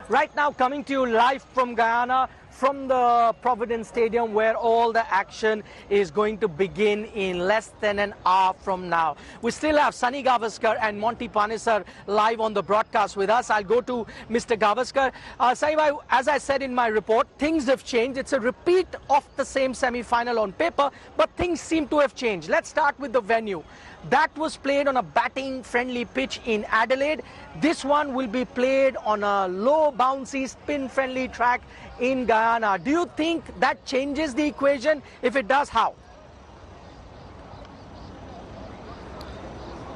Right now, coming to you live from Guyana, from the Providence Stadium, where all the action is going to begin in less than an hour from now. We still have Sunil Gavaskar and Monty Panesar live on the broadcast with us. I'll go to Mr. Gavaskar. Saibai, as I said in my report, things have changed. It's a repeat of the same semi-final on paper, but things seem to have changed. Let's start with the venue. That was played on a batting-friendly pitch in Adelaide. This one will be played on a low, bouncy, spin-friendly track in Guyana. Do you think that changes the equation? If it does, how?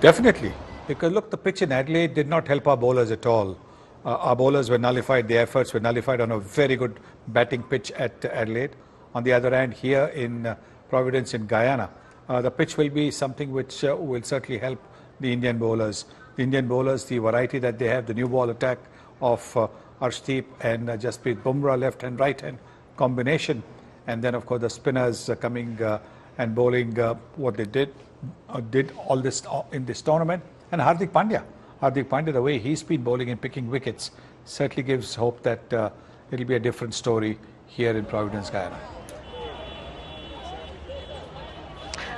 Definitely. Because look, the pitch in Adelaide did not help our bowlers at all. Our bowlers were nullified, their efforts were nullified on a very good batting pitch at Adelaide. On the other hand, here in Providence in Guyana, the pitch will be something which will certainly help the Indian bowlers. The Indian bowlers, the variety that they have, the new ball attack of Arshdeep and Jasprit Bumrah, left and right hand combination. And then, of course, the spinners coming and bowling what they did all this in this tournament. And Hardik Pandya, the way he's been bowling and picking wickets, certainly gives hope that it'll be a different story here in Providence, Guyana.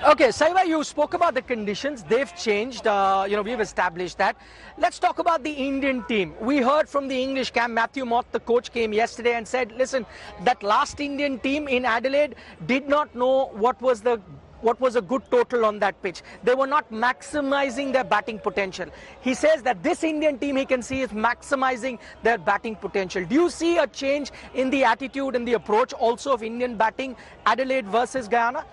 Okay, Saiba, you spoke about the conditions. They've changed. We've established that. Let's talk about the Indian team. We heard from the English camp. Matthew Mott, the coach, came yesterday and said, listen, that last Indian team in Adelaide did not know what was a good total on that pitch. They were not maximizing their batting potential. He says that this Indian team he can see is maximizing their batting potential. Do you see a change in the attitude and the approach also of Indian batting, Adelaide versus Guyana?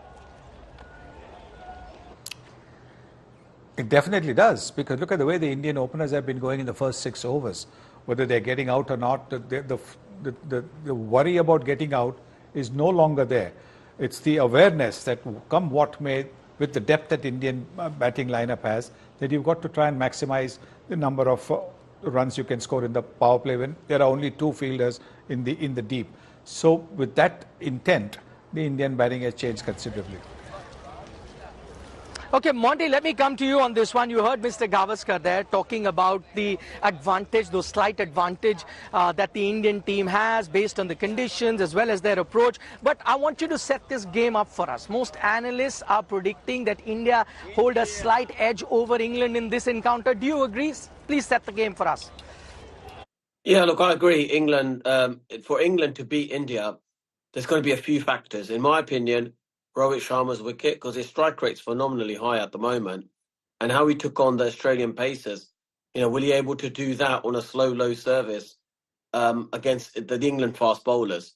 It definitely does, because look at the way the Indian openers have been going in the first 6 overs. Whether they're getting out or not, the worry about getting out is no longer there. It's the awareness that come what may, with the depth that Indian batting lineup has, that you've got to try and maximize the number of runs you can score in the power play when there are only 2 fielders in the deep. So with that intent, the Indian batting has changed considerably. Okay, Monty, let me come to you on this one. You heard Mr. Gavaskar there talking about the advantage, those slight advantage that the Indian team has based on the conditions as well as their approach. But I want you to set this game up for us. Most analysts are predicting that India hold a slight edge over England in this encounter. Do you agree? Please set the game for us. Yeah, look, I agree. For England to beat India, there's going to be a few factors. In my opinion, Rohit Sharma's wicket, because his strike rate's phenomenally high at the moment, and how he took on the Australian pacers. Will he able to do that on a slow, low service against the England fast bowlers?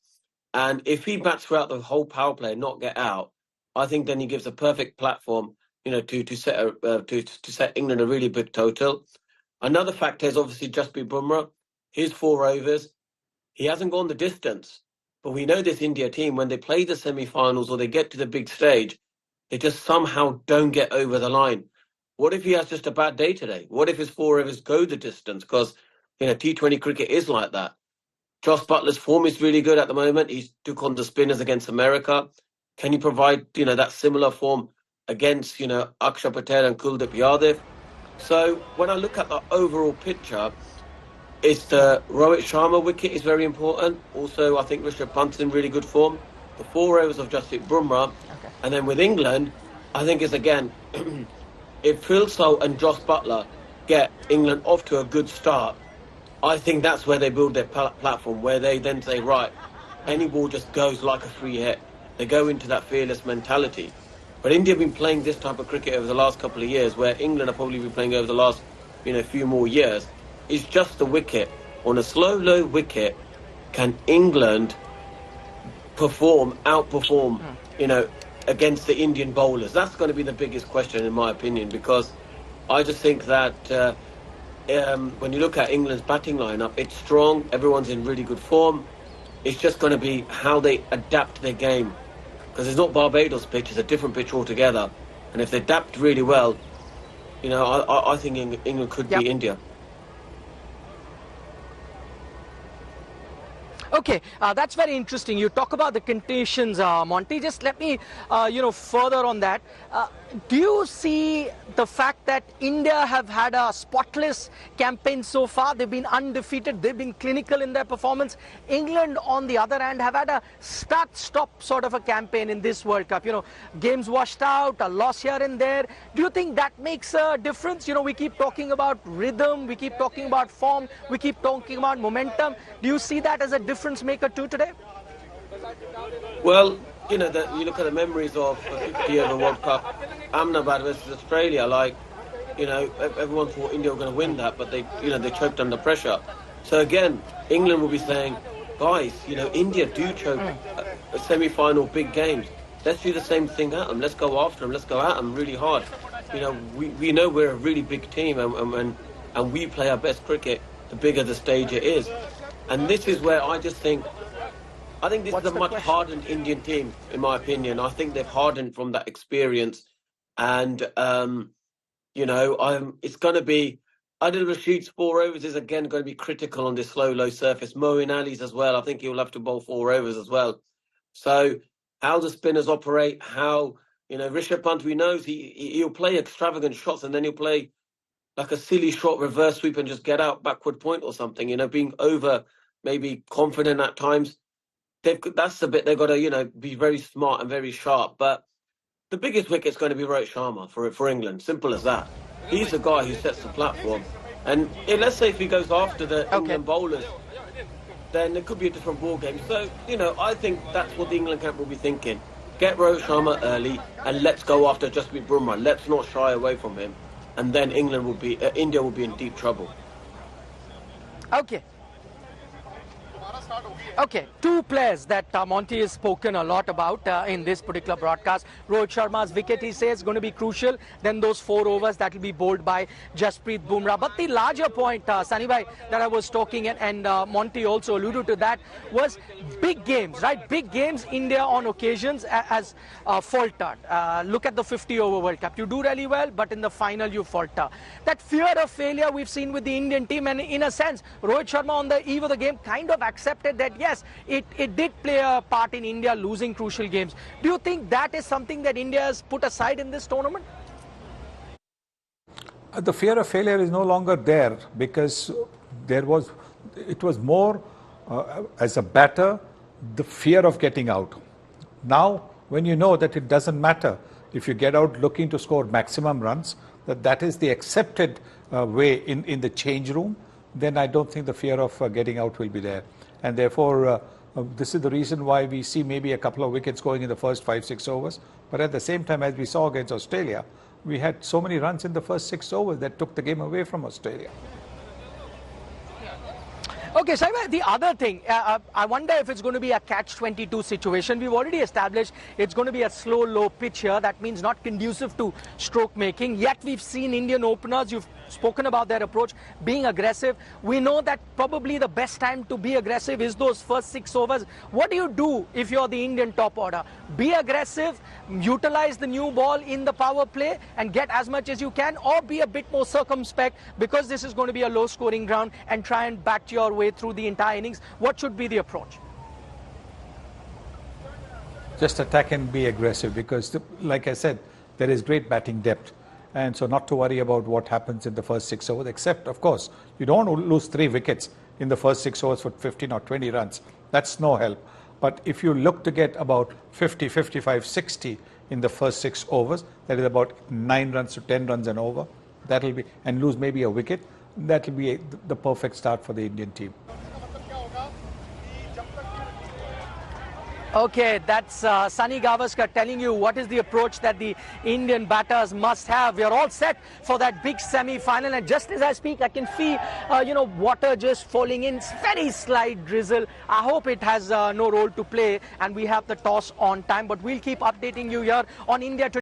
And if he bats throughout the whole power play and not get out, I think then he gives a perfect platform, to set England a really big total. Another factor is obviously Jasprit Bumrah. His 4 overs, he hasn't gone the distance. But we know this India team, when they play the semi-finals or they get to the big stage, they just somehow don't get over the line. What if he has just a bad day today? What if his 4 overs go the distance? Because, T20 cricket is like that. Josh Buttler's form is really good at the moment. He took on the spinners against America. Can he provide, that similar form against, Akshar Patel and Kuldeep Yadav? So when I look at the overall picture, it's the Rohit Sharma wicket is very important. Also, I think Rishabh Pant's in really good form. The 4 overs of Jasprit Bumrah. Okay. And then with England, I think it's again, if Phil Salt and Josh Buttler get England off to a good start, I think that's where they build their platform, where they then say, right, any ball just goes like a free hit. They go into that fearless mentality. But India have been playing this type of cricket over the last couple of years, where England have probably been playing over the last few more years. It's just the wicket. On a slow, low wicket, can England outperform, against the Indian bowlers? That's going to be the biggest question, in my opinion, because I just think that when you look at England's batting lineup, it's strong. Everyone's in really good form. It's just going to be how they adapt their game, because it's not Barbados pitch; it's a different pitch altogether. And if they adapt really well, I think England could beat India. Okay, that's very interesting. You talk about the conditions, Monty. Just let me, further on that. Do you see the fact that India have had a spotless campaign so far? They've been undefeated, they've been clinical in their performance. England, on the other hand, have had a start-stop sort of a campaign in this World Cup. You know, games washed out, a loss here and there. Do you think that makes a difference? You know, we keep talking about rhythm, we keep talking about form, we keep talking about momentum. Do you see that as a difference maker too today? Well, you know, you look at the memories of the 50 of the World Cup, Ahmedabad versus Australia, like, you know, everyone thought India were going to win that, but they choked under pressure. So again, England will be saying, guys, you know, India do choke a semi-final big games. Let's do the same thing at them. Let's go after them. Let's go at them really hard. You know, we know we're a really big team, and we play our best cricket the bigger the stage it is. And this is where I just think, this is a much hardened Indian team, in my opinion. I think they've hardened from that experience. And, you know, it's going to be, Adil Rashid's 4 overs is again going to be critical on this slow, low surface. Moeen Ali's as well. I think he'll have to bowl 4 overs as well. So how the spinners operate, how, you know, Rishabh Pant, we know he'll play extravagant shots and then he'll play like a silly shot, reverse sweep and just get out backward point or something, you know, being over maybe confident at times. That's the bit they've got to, you know, be very smart and very sharp. But the biggest wicket's going to be Rohit Sharma for England. Simple as that. He's the guy who sets the platform. And let's say if he goes after the England bowlers, then it could be a different ball game. So, you know, I think that's what the England camp will be thinking. Get Rohit Sharma early and let's go after Jasprit Bumrah. Let's not shy away from him. And then India will be in deep trouble. Okay, 2 players that Monty has spoken a lot about in this particular broadcast. Rohit Sharma's wicket, he says, is going to be crucial. Then those 4 overs that will be bowled by Jasprit Bumrah. But the larger point, Sunny bhai, that I was talking, and Monty also alluded to that, was big games, right? Big games, India on occasions has faltered. Look at the 50-over World Cup. You do really well, but in the final you falter. That fear of failure we've seen with the Indian team, and in a sense, Rohit Sharma on the eve of the game kind of accepted that, yes, it did play a part in India losing crucial games. Do you think that is something that India has put aside in this tournament? The fear of failure is no longer there because it was more as a batter, the fear of getting out. Now, when you know that it doesn't matter if you get out looking to score maximum runs, that is the accepted way in the change room, then I don't think the fear of getting out will be there. And therefore, this is the reason why we see maybe a couple of wickets going in the first 5-6 overs. But at the same time, as we saw against Australia, we had so many runs in the first 6 overs that took the game away from Australia. Okay, Saima, the other thing, I wonder if it's going to be a catch-22 situation. We've already established it's going to be a slow, low pitch here. That means not conducive to stroke making. Yet we've seen Indian openers, you've spoken about their approach, being aggressive. We know that probably the best time to be aggressive is those first 6 overs. What do you do if you're the Indian top order? Be aggressive, utilize the new ball in the power play and get as much as you can, or be a bit more circumspect because this is going to be a low-scoring ground and try and bat your way through the entire innings. What should be the approach? Just attack and be aggressive because, like I said, there is great batting depth. And so not to worry about what happens in the first 6 overs, except, of course, you don't want to lose 3 wickets in the first 6 overs for 15 or 20 runs. That's no help. But if you look to get about 50, 55, 60 in the first 6 overs, that is about 9 runs to 10 runs and over, that'll be, and lose maybe a wicket, that will be the perfect start for the Indian team. Okay, that's Sunil Gavaskar telling you what is the approach that the Indian batters must have. We are all set for that big semi-final, and just as I speak, I can feel, water just falling in. It's very slight drizzle. I hope it has no role to play, and we have the toss on time, but we'll keep updating you here on India Today.